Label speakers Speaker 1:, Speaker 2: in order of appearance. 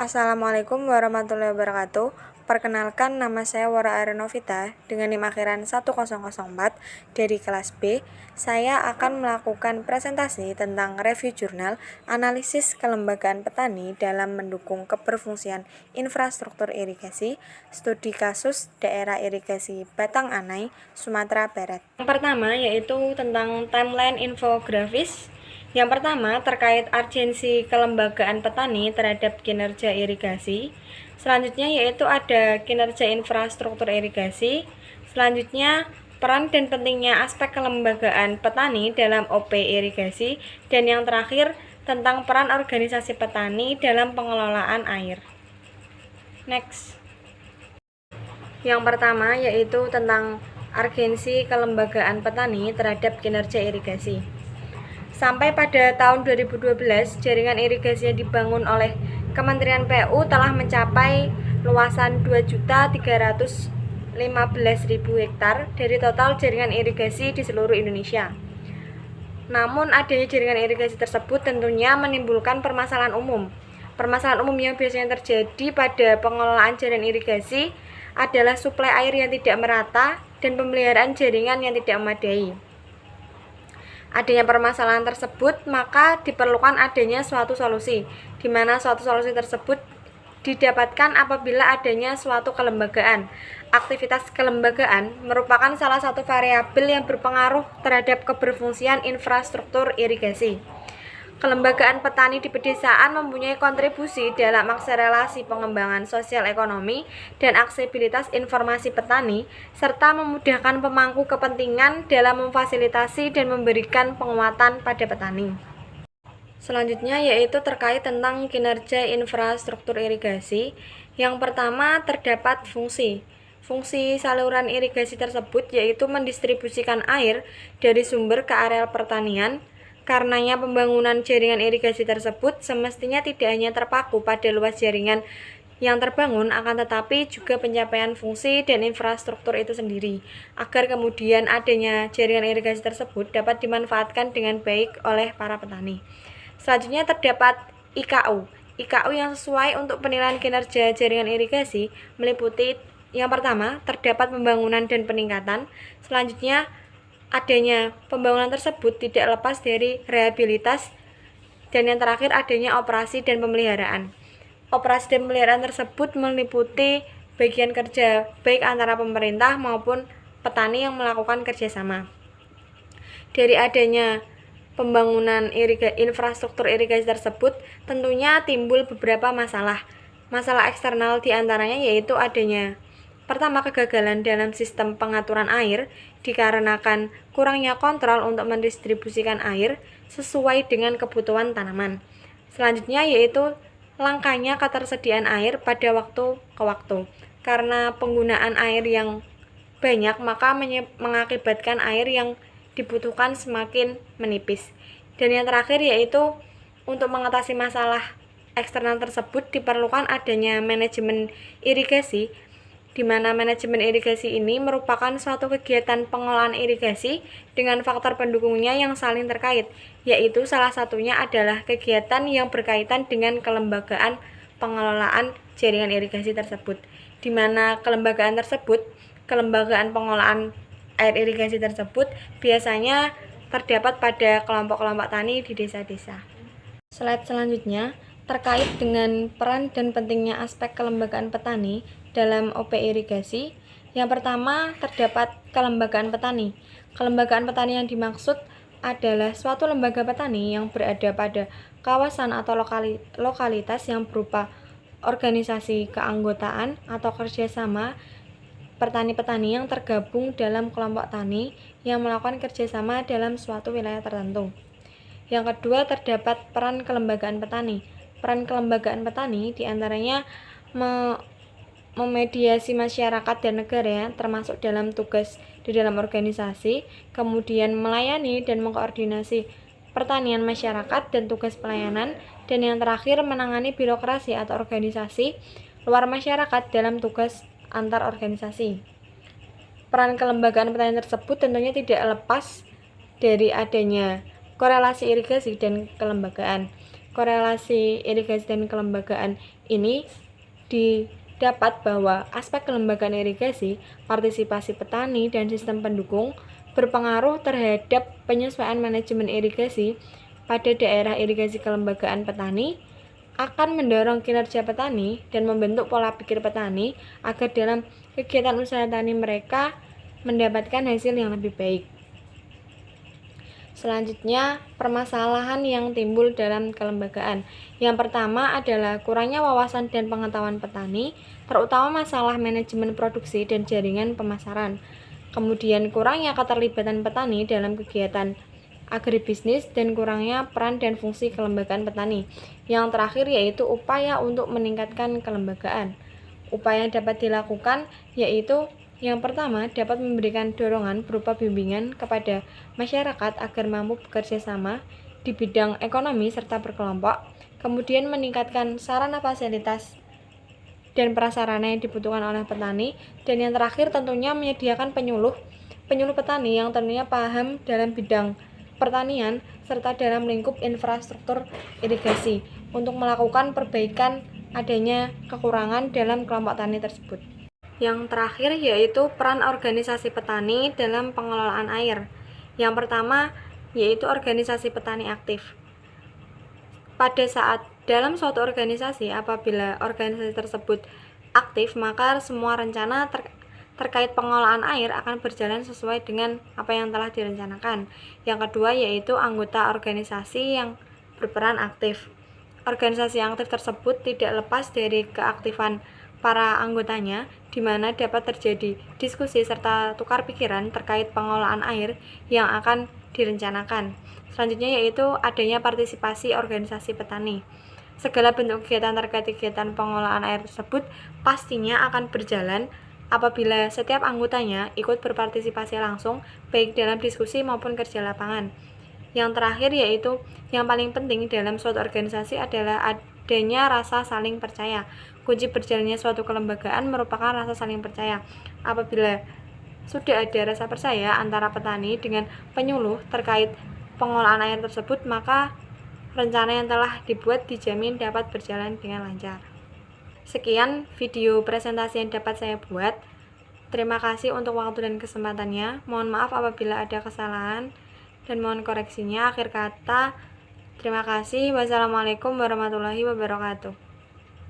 Speaker 1: Assalamualaikum warahmatullahi wabarakatuh. Perkenalkan, nama saya Wara Arenovita dengan NIM akhiran 1004 dari kelas B. Saya akan melakukan presentasi tentang review jurnal analisis kelembagaan petani dalam mendukung keberfungsian infrastruktur irigasi, studi kasus daerah irigasi Batang Anai, Sumatera Barat. Yang pertama yaitu tentang timeline infografis. Yang pertama terkait urgensi kelembagaan petani terhadap kinerja irigasi. Selanjutnya yaitu ada kinerja infrastruktur irigasi. Selanjutnya peran dan pentingnya aspek kelembagaan petani dalam OP irigasi. Dan yang terakhir tentang peran organisasi petani dalam pengelolaan air. Next. Yang pertama yaitu tentang urgensi kelembagaan petani terhadap kinerja irigasi. Sampai pada tahun 2012, jaringan irigasi yang dibangun oleh Kementerian PU telah mencapai luasan 2.315.000 hektar dari total jaringan irigasi di seluruh Indonesia. Namun adanya jaringan irigasi tersebut tentunya menimbulkan permasalahan umum. Permasalahan umum yang biasanya terjadi pada pengelolaan jaringan irigasi adalah suplai air yang tidak merata dan pemeliharaan jaringan yang tidak memadai. Adanya permasalahan tersebut, maka diperlukan adanya suatu solusi, di mana suatu solusi tersebut didapatkan apabila adanya suatu kelembagaan. Aktivitas kelembagaan merupakan salah satu variabel yang berpengaruh terhadap keberfungsian infrastruktur irigasi. Kelembagaan petani di pedesaan mempunyai kontribusi dalam akselerasi pengembangan sosial ekonomi dan aksesibilitas informasi petani, serta memudahkan pemangku kepentingan dalam memfasilitasi dan memberikan penguatan pada petani. Selanjutnya yaitu terkait tentang kinerja infrastruktur irigasi. Yang pertama terdapat fungsi. Fungsi saluran irigasi tersebut yaitu mendistribusikan air dari sumber ke areal pertanian. Karenanya pembangunan jaringan irigasi tersebut semestinya tidak hanya terpaku pada luas jaringan yang terbangun, akan tetapi juga pencapaian fungsi dan infrastruktur itu sendiri, agar kemudian adanya jaringan irigasi tersebut dapat dimanfaatkan dengan baik oleh para petani. Selanjutnya terdapat IKU. IKU yang sesuai untuk penilaian kinerja jaringan irigasi meliputi yang pertama, terdapat pembangunan dan peningkatan. Selanjutnya, adanya pembangunan tersebut tidak lepas dari rehabilitas, dan yang terakhir adanya operasi dan pemeliharaan. Operasi dan pemeliharaan tersebut meliputi bagian kerja baik antara pemerintah maupun petani yang melakukan kerjasama. Dari adanya pembangunan infrastruktur irigasi tersebut tentunya timbul beberapa masalah. Masalah eksternal diantaranya yaitu adanya pertama, kegagalan dalam sistem pengaturan air dikarenakan kurangnya kontrol untuk mendistribusikan air sesuai dengan kebutuhan tanaman. Selanjutnya yaitu langkanya ketersediaan air pada waktu ke waktu. Karena penggunaan air yang banyak, maka mengakibatkan air yang dibutuhkan semakin menipis. Dan yang terakhir yaitu untuk mengatasi masalah eksternal tersebut diperlukan adanya manajemen irigasi, di mana manajemen irigasi ini merupakan suatu kegiatan pengelolaan irigasi dengan faktor pendukungnya yang saling terkait, yaitu salah satunya adalah kegiatan yang berkaitan dengan kelembagaan pengelolaan jaringan irigasi tersebut, di mana kelembagaan pengelolaan air irigasi tersebut biasanya terdapat pada kelompok-kelompok tani di desa-desa. Slide selanjutnya terkait dengan peran dan pentingnya aspek kelembagaan petani dalam OP irigasi. Yang pertama terdapat kelembagaan petani. Kelembagaan petani yang dimaksud adalah suatu lembaga petani yang berada pada kawasan atau lokalitas yang berupa organisasi keanggotaan atau kerjasama petani-petani yang tergabung dalam kelompok tani yang melakukan kerjasama dalam suatu wilayah tertentu. Yang kedua terdapat peran kelembagaan petani. Peran kelembagaan petani diantaranya memediasi masyarakat dan negara, termasuk dalam tugas di dalam organisasi, kemudian melayani dan mengkoordinasi pertanian masyarakat dan tugas pelayanan, dan yang terakhir menangani birokrasi atau organisasi luar masyarakat dalam tugas antar organisasi. Peran kelembagaan petani tersebut tentunya tidak lepas dari adanya korelasi irigasi dan kelembagaan. korelasi irigasi dan kelembagaan ini didapat bahwa aspek kelembagaan irigasi, partisipasi petani, dan sistem pendukung berpengaruh terhadap penyesuaian manajemen irigasi pada daerah irigasi. Kelembagaan petani akan mendorong kinerja petani dan membentuk pola pikir petani agar dalam kegiatan usaha tani mereka mendapatkan hasil yang lebih baik. Selanjutnya, permasalahan yang timbul dalam kelembagaan. Yang pertama adalah kurangnya wawasan dan pengetahuan petani, terutama masalah manajemen produksi dan jaringan pemasaran. Kemudian, kurangnya keterlibatan petani dalam kegiatan agribisnis dan kurangnya peran dan fungsi kelembagaan petani. Yang terakhir yaitu upaya untuk meningkatkan kelembagaan. Upaya yang dapat dilakukan yaitu yang pertama, dapat memberikan dorongan berupa bimbingan kepada masyarakat agar mampu bekerja sama di bidang ekonomi serta berkelompok, kemudian meningkatkan sarana fasilitas dan prasarana yang dibutuhkan oleh petani, dan yang terakhir tentunya menyediakan penyuluh petani yang tentunya paham dalam bidang pertanian serta dalam lingkup infrastruktur irigasi untuk melakukan perbaikan adanya kekurangan dalam kelompok tani tersebut. Yang terakhir yaitu peran organisasi petani dalam pengelolaan air. Yang pertama yaitu organisasi petani aktif. Pada saat dalam suatu organisasi, apabila organisasi tersebut aktif, maka semua rencana terkait pengelolaan air akan berjalan sesuai dengan apa yang telah direncanakan. Yang kedua yaitu anggota organisasi yang berperan aktif. Organisasi aktif tersebut tidak lepas dari keaktifan para anggotanya, di mana dapat terjadi diskusi serta tukar pikiran terkait pengelolaan air yang akan direncanakan. Selanjutnya yaitu adanya partisipasi organisasi petani. Segala bentuk kegiatan terkait kegiatan pengelolaan air tersebut pastinya akan berjalan apabila setiap anggotanya ikut berpartisipasi langsung baik dalam diskusi maupun kerja lapangan. Yang terakhir yaitu yang paling penting dalam suatu organisasi adalah adanya rasa saling percaya. Kunci berjalannya suatu kelembagaan merupakan rasa saling percaya. Apabila sudah ada rasa percaya antara petani dengan penyuluh terkait pengelolaan air tersebut, maka rencana yang telah dibuat dijamin dapat berjalan dengan lancar. Sekian video presentasi yang dapat saya buat. Terima kasih untuk waktu dan kesempatannya. Mohon maaf apabila ada kesalahan dan mohon koreksinya. Akhir kata, terima kasih. Wassalamualaikum warahmatullahi wabarakatuh.